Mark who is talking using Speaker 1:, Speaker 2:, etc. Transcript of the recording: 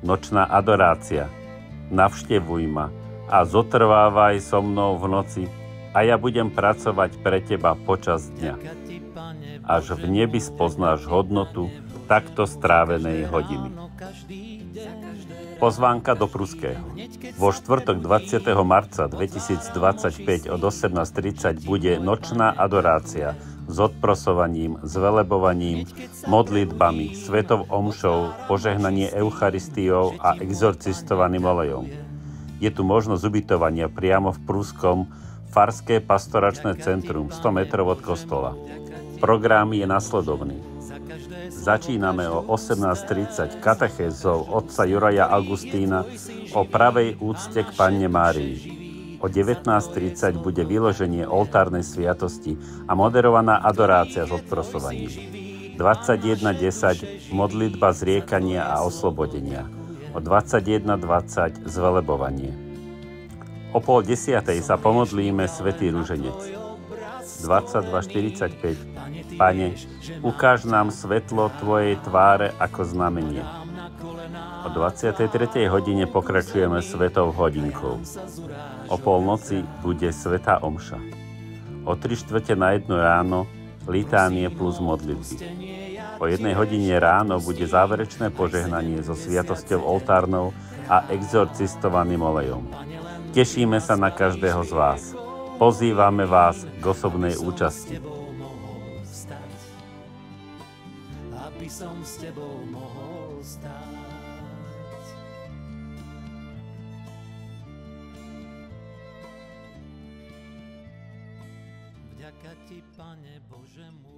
Speaker 1: nočná adorácia. Navštevuj ma a zotrvávaj so mnou v noci a ja budem pracovať pre teba počas dňa. Až v nebi spoznáš hodnotu takto strávenej hodiny. Pozvánka do Pruského. Vo štvrtok 20. marca 2025 od 18:30 bude nočná adorácia s odprosovaním, zvelebovaním, modlitbami, svetou omšou, požehnanie Eucharistiou a exorcistovaným olejom. Je tu možnosť ubytovania priamo v Pruskom Farské pastoračné centrum 100 metrov od kostola. Program je nasledovný. Začíname o 18:30 katechézou otca Juraja Augustína o pravej úcte k Panne Márii. O 19:30 bude vyloženie oltárnej sviatosti a moderovaná adorácia s odprosovaním. 21:10 modlitba zriekania a oslobodenia. O 21:20 zvelebovanie. O 9:30 sa pomodlíme svätý ruženec. 22:45 Pane, ukáž nám svetlo Tvojej tváre ako znamenie. O 23. hodine pokračujeme svetou hodinkou. O polnoci bude svätá omša. O 3:45 ráno litánie plus modlitby. O 1 hodine ráno bude záverečné požehnanie so sviatosťou oltárnou a exorcistovaným olejom. Tešíme sa na každého z vás. Pozývame vás k osobnej účasti. Aby som s tebou mohol stáť. Vďaka ti, Pane Bože môj.